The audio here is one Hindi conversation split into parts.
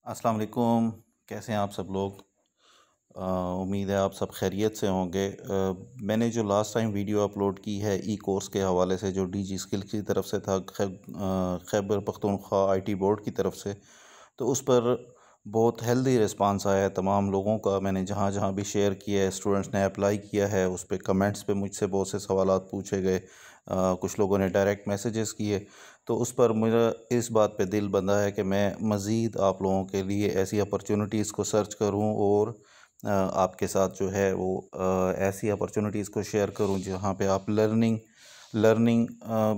अस्सलाम वालेकुम। कैसे हैं आप सब लोग। उम्मीद है आप सब खैरियत से होंगे। मैंने जो लास्ट टाइम वीडियो अपलोड की है ई कोर्स के हवाले से जो डीजी स्किल की तरफ से था, खैबर पख्तूनख्वा आईटी बोर्ड की तरफ से, तो उस पर बहुत हेल्दी रिस्पांस आया है तमाम लोगों का। मैंने जहाँ जहाँ भी शेयर किया है, स्टूडेंट्स ने अप्लाई किया है, उस पर कमेंट्स पे मुझसे बहुत से सवालात पूछे गए। कुछ लोगों ने डायरेक्ट मैसेजेस किए। तो उस पर मेरा इस बात पे दिल बंधा है कि मैं मज़ीद आप लोगों के लिए ऐसी अपॉर्चुनिटीज़ को सर्च करूं और आपके साथ जो है वो ऐसी अपॉर्चुनिटीज़ को शेयर करूं जहां पे आप लर्निंग लर्निंग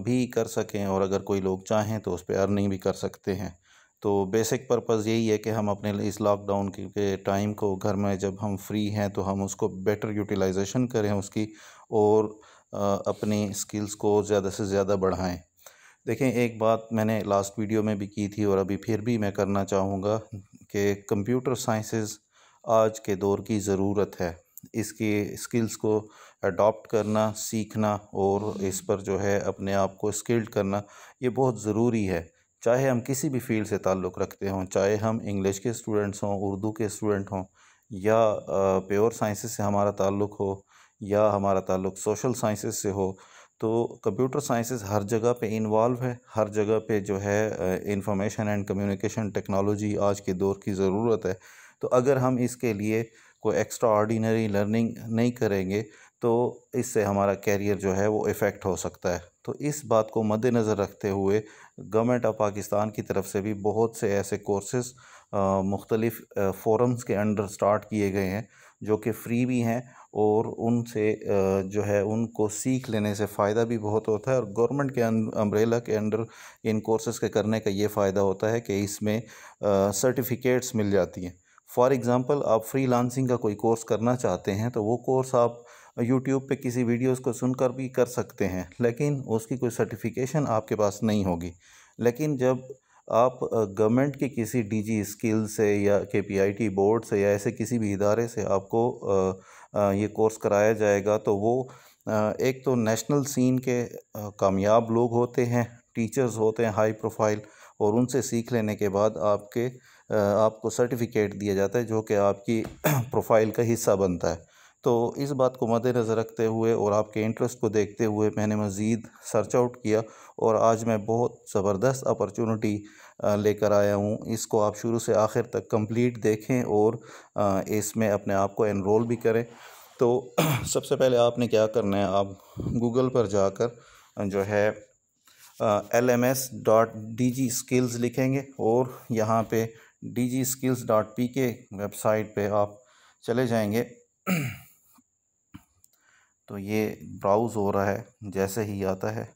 भी कर सकें, और अगर कोई लोग चाहें तो उस पर अर्निंग भी कर सकते हैं। तो बेसिक पर्पज़ यही है कि हम अपने इस लॉकडाउन के टाइम को, घर में जब हम फ्री हैं, तो हम उसको बेटर यूटिलाइजेशन करें उसकी, और अपनी स्किल्स को ज़्यादा से ज़्यादा बढ़ाएं। देखें, एक बात मैंने लास्ट वीडियो में भी की थी और अभी फिर भी मैं करना चाहूँगा कि कंप्यूटर साइंसेस आज के दौर की ज़रूरत है। इसके स्किल्स को अडॉप्ट करना, सीखना और इस पर जो है अपने आप को स्किल्ड करना, ये बहुत ज़रूरी है। चाहे हम किसी भी फील्ड से ताल्लुक़ रखते हों, चाहे हम इंग्लिश के स्टूडेंट्स हों, उर्दू के स्टूडेंट हों, या प्योर साइंसेस से हमारा ताल्लुक़ हो, या हमारा ताल्लुक़ सोशल साइंसेस से हो, तो कंप्यूटर साइंसेस हर जगह पे इन्वॉल्व है। हर जगह पे जो है इंफॉर्मेशन एंड कम्युनिकेशन टेक्नोलॉजी आज के दौर की ज़रूरत है। तो अगर हम इसके लिए कोई एक्स्ट्रा ऑर्डिनरी लर्निंग नहीं करेंगे तो इससे हमारा कैरियर जो है वो इफ़ेक्ट हो सकता है। तो इस बात को मद्देनज़र रखते हुए गवर्नमेंट ऑफ पाकिस्तान की तरफ से भी बहुत से ऐसे कोर्सेज़ मुख्तलिफ़ फ़ोरम्स के अंडर स्टार्ट किए गए हैं जो कि फ्री भी हैं, और उनसे जो है उनको सीख लेने से फ़ायदा भी बहुत होता है। और गवर्नमेंट के अम्ब्रेला के अंडर इन कोर्सेज़ के करने का ये फ़ायदा होता है कि इसमें सर्टिफिकेट्स मिल जाती हैं। फॉर एग्ज़ाम्पल, आप फ्रीलांसिंग का कोई कोर्स करना चाहते हैं तो वो कोर्स आप यूट्यूब पे किसी वीडियोस को सुनकर भी कर सकते हैं, लेकिन उसकी कोई सर्टिफिकेशन आपके पास नहीं होगी। लेकिन जब आप गवर्नमेंट के किसी डीजी स्किल से या केपीआईटी बोर्ड से या ऐसे किसी भी इदारे से आपको ये कोर्स कराया जाएगा, तो वो एक तो नेशनल सीन के कामयाब लोग होते हैं, टीचर्स होते हैं हाई प्रोफाइल, और उनसे सीख लेने के बाद आपको सर्टिफिकेट दिया जाता है जो कि आपकी प्रोफाइल का हिस्सा बनता है। तो इस बात को मद्देनज़र रखते हुए और आपके इंटरेस्ट को देखते हुए मैंने मज़ीद सर्च आउट किया, और आज मैं बहुत ज़बरदस्त अपॉर्चुनिटी लेकर आया हूँ। इसको आप शुरू से आखिर तक कंप्लीट देखें और इसमें अपने आप को एनरोल भी करें। तो सबसे पहले आपने क्या करना है, आप गूगल पर जाकर जो है LMS.DG Skills लिखेंगे, और यहाँ पे DGskills.pk वेबसाइट पे आप चले जाएंगे। तो ये ब्राउज़ हो रहा है, जैसे ही आता है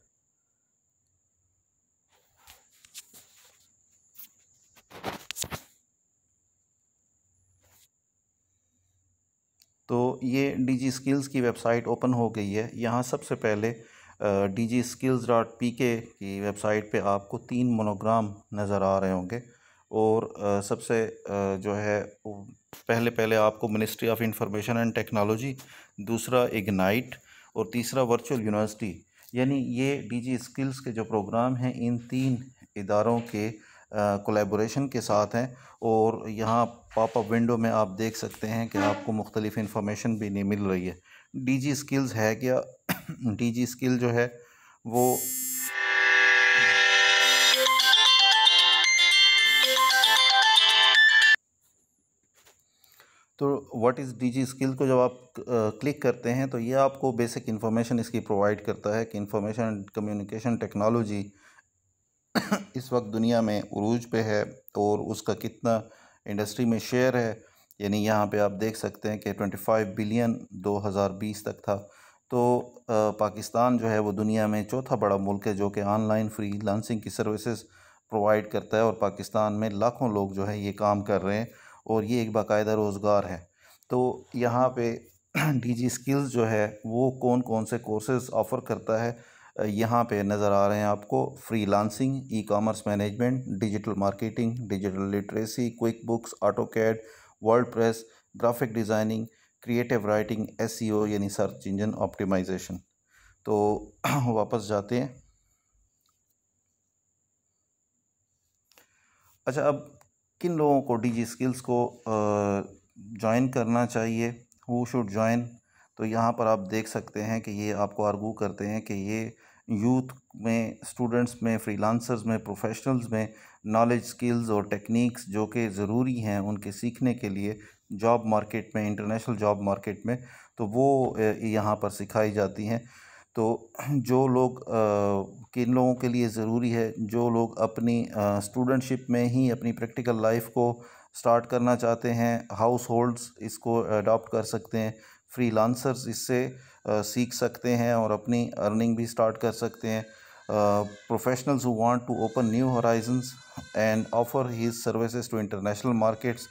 तो ये डीजी स्किल्स की वेबसाइट ओपन हो गई है। यहाँ सबसे पहले DGskills.pk की वेबसाइट पे आपको 3 मोनोग्राम नज़र आ रहे होंगे, और सबसे जो है पहले पहले आपको ministry of information and technology, दूसरा इग्नाइट, और तीसरा वर्चुअल यूनिवर्सिटी, यानी ये डीजी स्किल्स के जो प्रोग्राम हैं इन 3 इदारों के कोलैबोरेशन के साथ हैं। और यहाँ पॉपअप विंडो में आप देख सकते हैं कि आपको मुख्तलिफ इन्फॉर्मेशन भी नहीं मिल रही है। डीजी स्किल्स है क्या? डीजी स्किल जो है वो तो व्हाट इज़ डीजी स्किल को जब आप क्लिक करते हैं तो ये आपको बेसिक इन्फॉर्मेशन इसकी प्रोवाइड करता है कि इंफॉर्मेशन एंड कम्युनिकेशन टेक्नोलॉजी इस वक्त दुनिया में उरूज पे है और उसका कितना इंडस्ट्री में शेयर है। यानी यहाँ पे आप देख सकते हैं कि 25 बिलियन 2020 तक था। तो पाकिस्तान जो है वो दुनिया में चौथा बड़ा मुल्क है जो कि ऑनलाइन फ्रीलांसिंग की सर्विसेज प्रोवाइड करता है, और पाकिस्तान में लाखों लोग जो है ये काम कर रहे हैं, और ये एक बाकायदा रोज़गार है। तो यहाँ पे डीजी स्किल्स जो है वो कौन कौन से कोर्सेज़ ऑफ़र करता है, यहाँ पे नज़र आ रहे हैं आपको। Freelancing, e commerce management, digital marketing, digital literacy, quick books, AutoCAD, WordPress, graphic designing, creative writing, SEO यानी सर्च इंजन ऑप्टिमाइजेशन। तो वापस जाते हैं। अच्छा, अब किन लोगों को डीजी स्किल्स को ज्वाइन करना चाहिए, हु शुड ज्वाइन। तो यहाँ पर आप देख सकते हैं कि ये आपको आर्गू करते हैं कि ये यूथ में, स्टूडेंट्स में, फ्रीलांसर्स में, प्रोफेशनल्स में नॉलेज, स्किल्स और टेक्निक्स जो कि ज़रूरी हैं उनके सीखने के लिए जॉब मार्केट में, इंटरनेशनल जॉब मार्केट में, तो वो यहाँ पर सिखाई जाती हैं। तो जो लोग किन लोगों के लिए ज़रूरी है, जो लोग अपनी स्टूडेंटशिप में ही अपनी प्रैक्टिकल लाइफ को स्टार्ट करना चाहते हैं, हाउस होल्ड्स इसको अडॉप्ट कर सकते हैं, फ्रीलांसर्स इससे सीख सकते हैं और अपनी अर्निंग भी स्टार्ट कर सकते हैं, professionals who want to open new horizons and offer his services to international markets.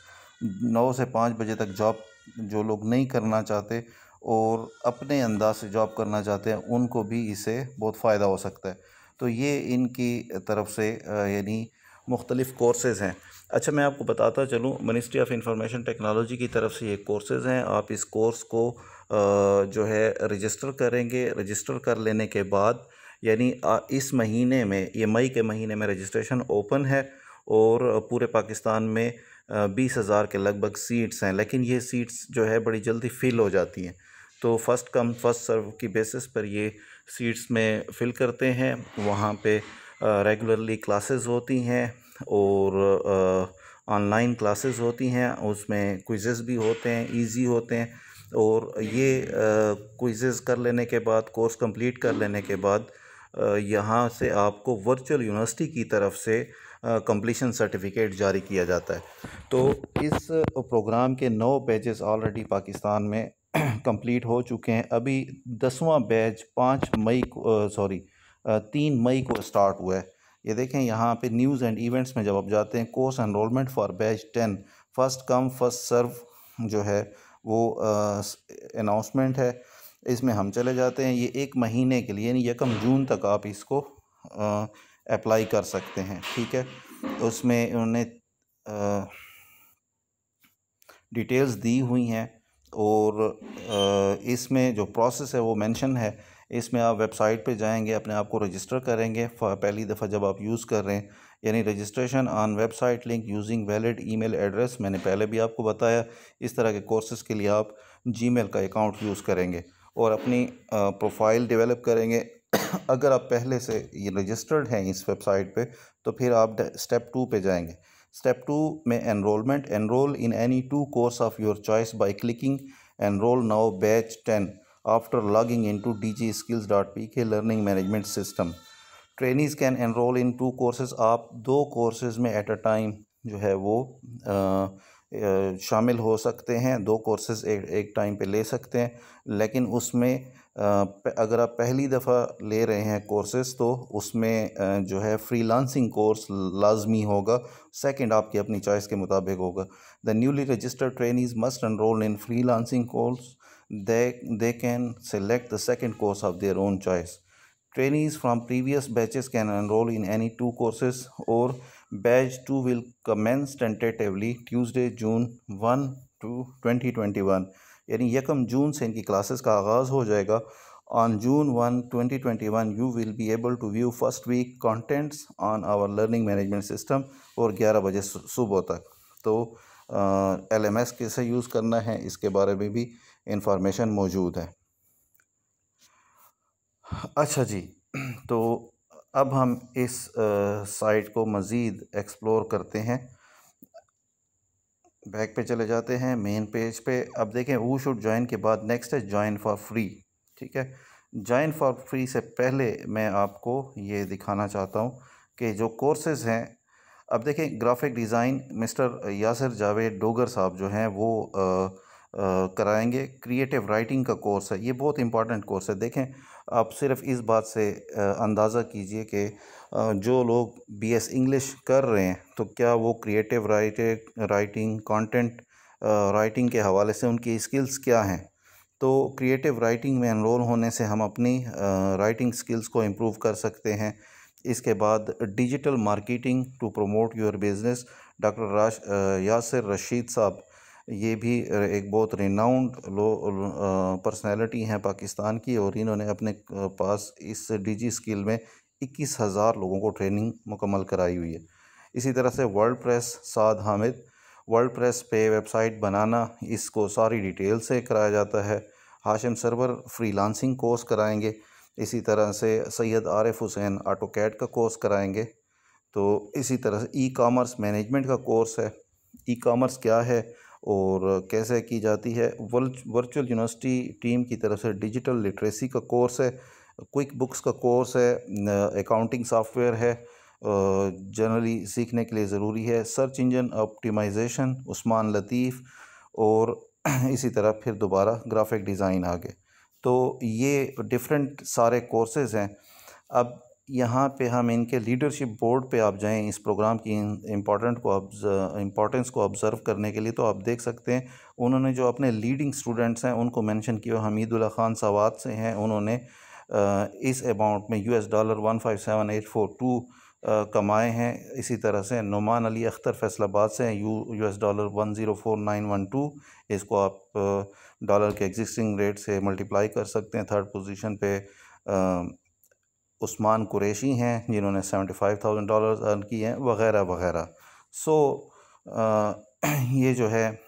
9 से 5 बजे तक जॉब जो लोग नहीं करना चाहते और अपने अंदाज से जॉब करना चाहते हैं, उनको भी इससे बहुत फ़ायदा हो सकता है। तो ये इनकी तरफ से यानी मुख्तलिफ़ कोर्सेज़ हैं। अच्छा, मैं आपको बताता चलूँ, मिनिस्ट्री ऑफ इंफॉर्मेशन टेक्नोलॉजी की तरफ से ये कोर्सेज़ हैं। आप इस कोर्स को जो है रजिस्टर करेंगे। रजिस्टर कर लेने के बाद यानी इस महीने में, ये मई के महीने में रजिस्ट्रेशन ओपन है और पूरे पाकिस्तान में 20,000 के लगभग सीट्स हैं, लेकिन ये सीट्स जो है बड़ी जल्दी फ़िल हो जाती हैं। तो फ़र्स्ट कम फ़र्स्ट सर्व की बेसिस पर ये सीट्स में फ़िल करते हैं। वहाँ पे रेगुलरली क्लासेस होती हैं और ऑनलाइन क्लासेस होती हैं, उसमें क्विज़ेस भी होते हैं, इजी होते हैं। और ये क्विज़ेस कर लेने के बाद, कोर्स कंप्लीट कर लेने के बाद यहाँ से आपको वर्चुअल यूनिवर्सिटी की तरफ से कंप्लीशन सर्टिफिकेट जारी किया जाता है। तो इस प्रोग्राम के 9 बैचेस ऑलरेडी पाकिस्तान में कंप्लीट हो चुके हैं। अभी 10वां बैच 3 मई को स्टार्ट हुआ है। ये देखें यहाँ पे न्यूज़ एंड इवेंट्स में जब आप जाते हैं, course enrolment for batch 10 first come first serve जो है वो अनाउंसमेंट है। इसमें हम चले जाते हैं। ये 1 महीने के लिए यानी 1 जून तक आप इसको अप्लाई कर सकते हैं, ठीक है। उसमें उन्होंने डिटेल्स दी हुई हैं और इसमें जो प्रोसेस है वो मेंशन है। इसमें आप वेबसाइट पे जाएंगे, अपने आप को रजिस्टर करेंगे पहली दफ़ा जब आप यूज़ कर रहे हैं, यानी registration on website link using valid email address. मैंने पहले भी आपको बताया, इस तरह के कोर्सेज़ के लिए आप जीमेल का अकाउंट यूज़ करेंगे और अपनी प्रोफाइल डेवलप करेंगे। अगर आप पहले से ये रजिस्टर्ड हैं इस वेबसाइट पे, तो फिर आप स्टेप 2 पे जाएंगे। स्टेप 2 में enrolment, enrol in any 2 course of your choice by clicking enrol now batch 10 after logging into dgskills.pk learning management system. Trainees can enrol in 2 courses. आप 2 कोर्सेज में एट अ टाइम जो है वो शामिल हो सकते हैं। 2 कोर्सेज एक टाइम पे ले सकते हैं, लेकिन उसमें अगर आप पहली दफ़ा ले रहे हैं कोर्सेज तो उसमें जो है फ्रीलांसिंग कोर्स लाजमी होगा। सेकंड आपकी अपनी चॉइस के मुताबिक होगा। The newly registered trainees must enrol in freelancing course. they can select the second course of their own choice. Trainees from previous batches can enroll in any 2 courses or batch 2 will commence tentatively Tuesday June 1 to 2021, यानी 1 जून से इनकी क्लासेस का आगाज़ हो जाएगा। On June 1, 2021 you will be able to view first week contents on our learning management system और 11 बजे सुबह तक। तो LMS कैसे यूज़ करना है इसके बारे में भी इंफॉर्मेशन मौजूद है। अच्छा जी, तो अब हम इस साइट को मज़ीद एक्सप्लोर करते हैं। बैक पे चले जाते हैं, मेन पेज पे। अब देखें वो शुड ज्वाइन के बाद नेक्स्ट है ज्वाइन फॉर फ्री, ठीक है। ज्वाइन फॉर फ्री से पहले मैं आपको ये दिखाना चाहता हूँ कि जो कोर्सेज़ हैं, अब देखें graphic design mister Yasir Javed Dogar साहब जो हैं वो कराएंगे। क्रिएटिव राइटिंग का कोर्स है, ये बहुत इंपॉर्टेंट कोर्स है। देखें आप सिर्फ इस बात से अंदाज़ा कीजिए कि जो लोग BS इंग्लिश कर रहे हैं तो क्या वो क्रिएटिव राइटिंग, कंटेंट राइटिंग के हवाले से उनकी स्किल्स क्या हैं। तो क्रिएटिव राइटिंग में एनरोल होने से हम अपनी राइटिंग स्किल्स को इम्प्रूव कर सकते हैं। इसके बाद digital marketing to promote your business, doctor Yasir Rashid साहब, ये भी एक बहुत रिनाउंड पर्सनैलिटी हैं पाकिस्तान की और इन्होंने अपने पास इस DG स्किल में 21,000 लोगों को ट्रेनिंग मुकम्मल कराई हुई है। इसी तरह से वर्डप्रेस साद हामिद, वर्डप्रेस पे वेबसाइट बनाना, इसको सारी डिटेल से कराया जाता है। हाशिम सरवर फ्रीलांसिंग कोर्स कराएंगे। इसी तरह से सैयद आरिफ हुसैन ऑटोकैड का कोर्स कराएंगे। तो इसी तरह से ई कॉमर्स मैनेजमेंट का कोर्स है। ई कॉमर्स क्या है और कैसे की जाती है। वर्चुअल यूनिवर्सिटी टीम की तरफ से डिजिटल लिटरेसी का कोर्स है। क्विक बुक्स का कोर्स है। अकाउंटिंग सॉफ्टवेयर है, जनरली सीखने के लिए ज़रूरी है। सर्च इंजन ऑप्टिमाइजेशन उस्मान लतीफ़, और इसी तरह फिर दोबारा ग्राफिक डिज़ाइन आगे। तो ये डिफरेंट सारे कोर्सेज़ हैं। अब यहाँ पे हम इनके लीडरशिप बोर्ड पे आप जाएं इस प्रोग्राम की इम्पोर्टेंस को ऑब्ज़र्व करने के लिए, तो आप देख सकते हैं उन्होंने जो अपने लीडिंग स्टूडेंट्स हैं उनको मेंशन किया। हमीदुल्लाह खान सवात से हैं, उन्होंने इस अमाउंट में $1 157,842 कमाए हैं। इसी तरह से नुमान अली अख्तर फैसलाबाद से हैं, $1 104,912। इसको आप डॉलर के एग्जिस्टिंग रेट से मल्टीप्लाई कर सकते हैं। थर्ड पोजीशन पे उस्मान कुरैशी हैं जिन्होंने $75,000 अर्न किए हैं, वगैरह वगैरह। सो ये जो है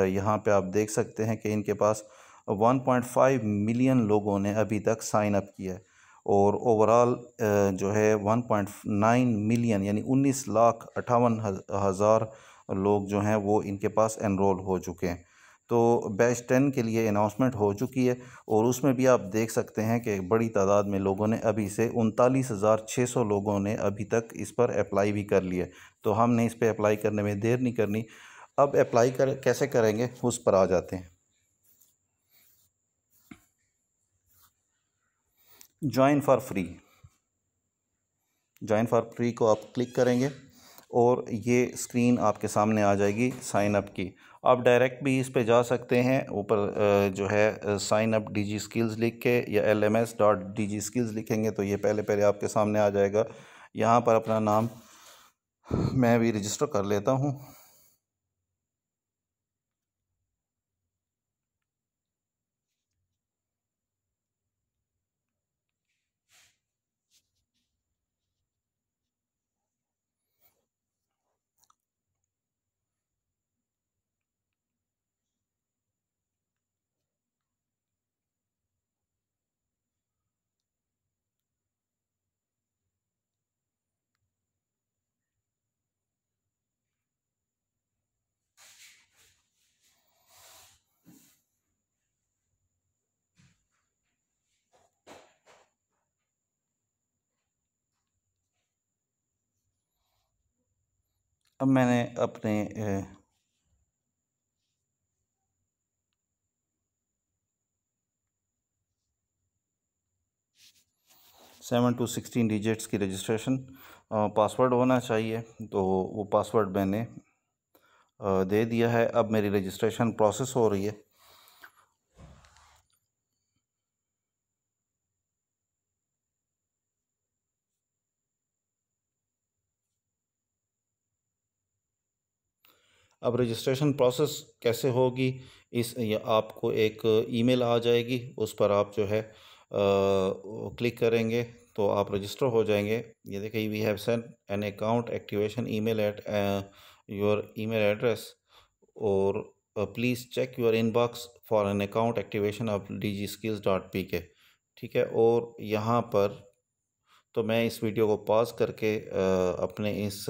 यहाँ पे आप देख सकते हैं कि इनके पास 1.5 मिलियन लोगों ने अभी तक साइन अप किया है, और ओवरऑल जो है 1.9 मिलियन यानी 19,58,000 लोग जो हैं वो इनके पास एनरोल हो चुके हैं। तो बैच 10 के लिए अनाउंसमेंट हो चुकी है, और उसमें भी आप देख सकते हैं कि बड़ी तादाद में लोगों ने अभी से 39,600 लोगों ने अभी तक इस पर अप्लाई भी कर लिया। तो हमने इस पर अप्लाई करने में देर नहीं करनी। अब अप्लाई कैसे करेंगे उस पर आ जाते हैं। Join for free, join for free को आप क्लिक करेंगे और ये स्क्रीन आपके सामने आ जाएगी साइन अप की। आप डायरेक्ट भी इस पे जा सकते हैं। ऊपर जो है साइन अप DG स्किल्स लिख के या LMS.DG स्किल्स लिखेंगे तो ये पहले पहले आपके सामने आ जाएगा। यहाँ पर अपना नाम मैं भी रजिस्टर कर लेता हूँ। अब मैंने अपने 7 to 16 डिजिट्स की रजिस्ट्रेशन पासवर्ड होना चाहिए, तो वो पासवर्ड मैंने दे दिया है। अब मेरी रजिस्ट्रेशन प्रोसेस हो रही है। अब रजिस्ट्रेशन प्रोसेस कैसे होगी, इस या आपको एक ईमेल आ जाएगी, उस पर आप जो है क्लिक करेंगे तो आप रजिस्टर हो जाएंगे। ये देखिए, we have sent an account activation email at your email address, और please check your inbox for an account activation of DGskills.pk। ठीक है, और यहाँ पर तो मैं इस वीडियो को पॉज करके अपने इस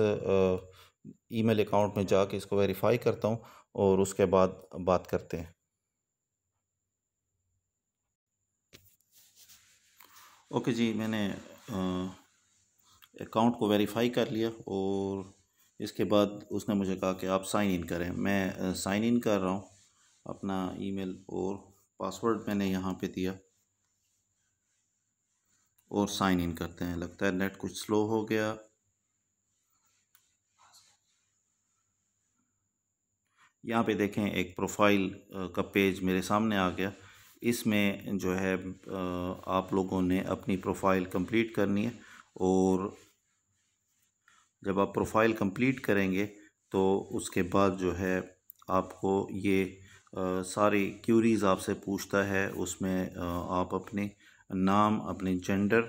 ईमेल अकाउंट में जाके इसको वेरीफाई करता हूँ और उसके बाद बात करते हैं। ओके जी, मैंने अकाउंट को वेरीफाई कर लिया, और इसके बाद उसने मुझे कहा कि आप साइन इन करें। मैं साइन इन कर रहा हूँ। अपना ईमेल और पासवर्ड मैंने यहाँ पे दिया और साइन इन करते हैं। लगता है नेट कुछ स्लो हो गया। यहाँ पे देखें, एक प्रोफाइल का पेज मेरे सामने आ गया। इसमें जो है आप लोगों ने अपनी प्रोफाइल कंप्लीट करनी है, और जब आप प्रोफाइल कंप्लीट करेंगे तो उसके बाद जो है आपको ये सारी क्यूरीज़ आपसे पूछता है। उसमें आप अपने नाम, अपने जेंडर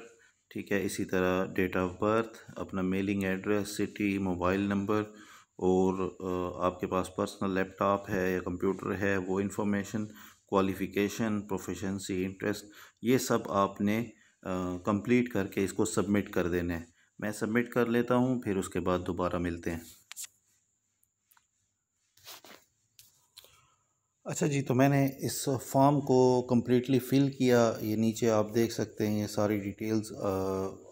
ठीक है। इसी तरह डेट ऑफ बर्थ, अपना mailing address, city, mobile number, और आपके पास पर्सनल लैपटॉप है या कंप्यूटर है वो इन्फॉर्मेशन, क्वालिफ़िकेशन, प्रोफिशेंसी, इंटरेस्ट, ये सब आपने कंप्लीट करके इसको सबमिट कर देना है। मैं सबमिट कर लेता हूँ, फिर उसके बाद दोबारा मिलते हैं। अच्छा जी, तो मैंने इस फॉर्म को कम्प्लीटली फ़िल किया। ये नीचे आप देख सकते हैं, ये सारी डिटेल्स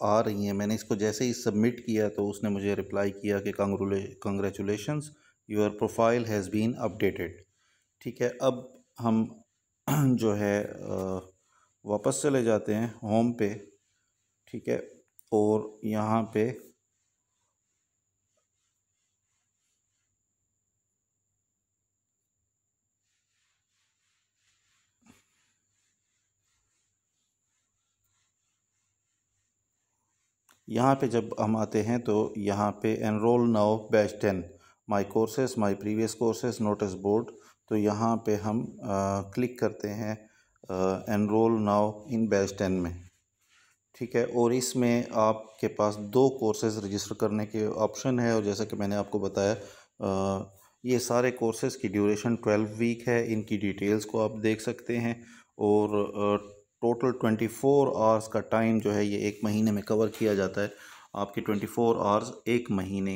आ रही हैं। मैंने इसको जैसे ही सबमिट किया तो उसने मुझे रिप्लाई किया कि congratulations, your profile has been updated. ठीक है। अब हम जो है वापस चले जाते हैं होम पे। ठीक है। और यहाँ पे जब हम आते हैं तो यहाँ पे enrol now batch 10, my courses, my previous courses, notice board. तो यहाँ पे हम क्लिक करते हैं एनरोल नाउ इन बैच 10 में। ठीक है। और इसमें आपके पास 2 कोर्सेज़ रजिस्टर करने के ऑप्शन है, और जैसा कि मैंने आपको बताया ये सारे कोर्सेज़ की ड्यूरेशन 12 वीक है। इनकी डिटेल्स को आप देख सकते हैं। और टोटल 24 आवर्स का टाइम जो है ये 1 महीने में कवर किया जाता है। आपके 24 आवर्स 1 महीने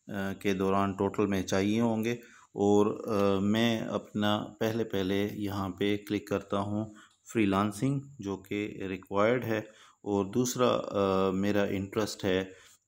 के दौरान टोटल में चाहिए होंगे। और मैं अपना पहले यहाँ पे क्लिक करता हूँ फ्रीलांसिंग, जो कि रिक्वायर्ड है। और दूसरा मेरा इंटरेस्ट है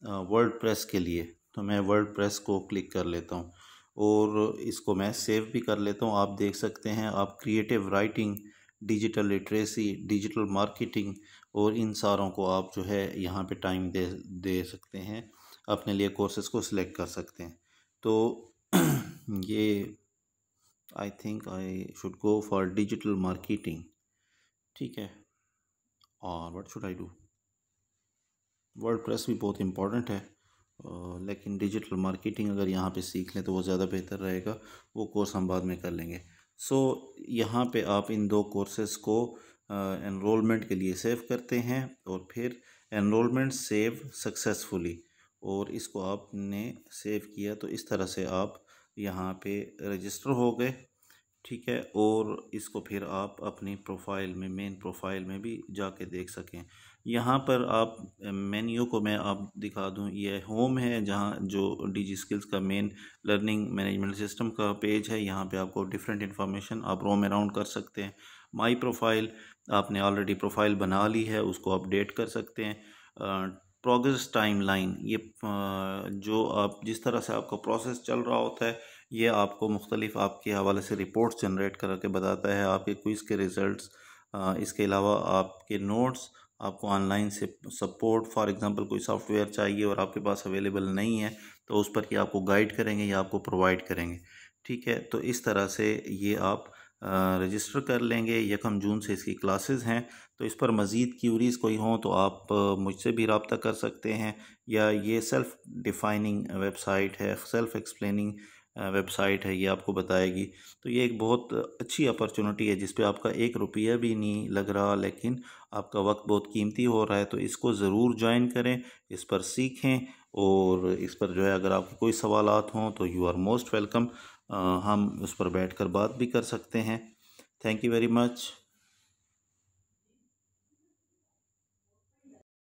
वर्डप्रेस के लिए, तो मैं वर्डप्रेस को क्लिक कर लेता हूँ और इसको मैं सेव भी कर लेता हूँ। आप देख सकते हैं, आप creative writing, digital literacy, digital marketing और इन सारों को आप जो है यहाँ पे टाइम दे सकते हैं, अपने लिए कोर्सेज़ को सिलेक्ट कर सकते हैं। तो ये I think I should go for digital marketing. ठीक है। और what should I do? WordPress भी बहुत इम्पोर्टेंट है, लेकिन डिजिटल मार्केटिंग अगर यहाँ पे सीख लें तो वो ज़्यादा बेहतर रहेगा। वो कोर्स हम बाद में कर लेंगे। सो यहाँ पे आप इन 2 कोर्सेज़ को एनरोलमेंट के लिए सेव करते हैं, और फिर एनरोलमेंट सेव सक्सेसफुली, और इसको आपने सेव किया तो इस तरह से आप यहाँ पे रजिस्टर हो गए। ठीक है। और इसको फिर आप अपनी प्रोफाइल में, मेन प्रोफाइल में भी जाके देख सकें। यहाँ पर आप मेन्यू को मैं आप दिखा दूँ, ये होम है जहाँ जो डीजी स्किल्स का मेन लर्निंग मैनेजमेंट सिस्टम का पेज है। यहाँ पे आपको डिफरेंट इन्फॉर्मेशन आप रोम अराउंड कर सकते हैं। माई प्रोफाइल, आपने ऑलरेडी प्रोफाइल बना ली है, उसको अपडेट कर सकते हैं। प्रोग्रेस टाइमलाइन, ये जो आप जिस तरह से आपका प्रोसेस चल रहा होता है, ये आपको मुख्तलिफ आपके हवाले से रिपोर्ट्स जनरेट करके बताता है, आपके क्विज़ के रिज़ल्ट्स। इसके अलावा आपके नोट्स, आपको ऑनलाइन से सपोर्ट, फॉर एग्ज़ाम्पल कोई सॉफ्टवेयर चाहिए और आपके पास अवेलेबल नहीं है तो उस पर ये आपको गाइड करेंगे या आपको प्रोवाइड करेंगे। ठीक है। तो इस तरह से ये आप रजिस्टर कर लेंगे। 1 जून से इसकी क्लासेस हैं, तो इस पर मज़ीद क्यूरीज़ कोई हों तो आप मुझसे भी रब्ता कर सकते हैं, या ये सेल्फ़ डिफ़ाइनिंग वेबसाइट है, सेल्फ़ एक्सप्लेनिंग वेबसाइट है, ये आपको बताएगी। तो ये एक बहुत अच्छी अपॉर्चुनिटी है जिस पे आपका 1 रुपया भी नहीं लग रहा, लेकिन आपका वक्त बहुत कीमती हो रहा है। तो इसको ज़रूर ज्वाइन करें, इस पर सीखें, और इस पर जो है अगर आपके कोई सवालात हों तो यू आर मोस्ट वेलकम। हम उस पर बैठकर बात भी कर सकते हैं। Thank you very much.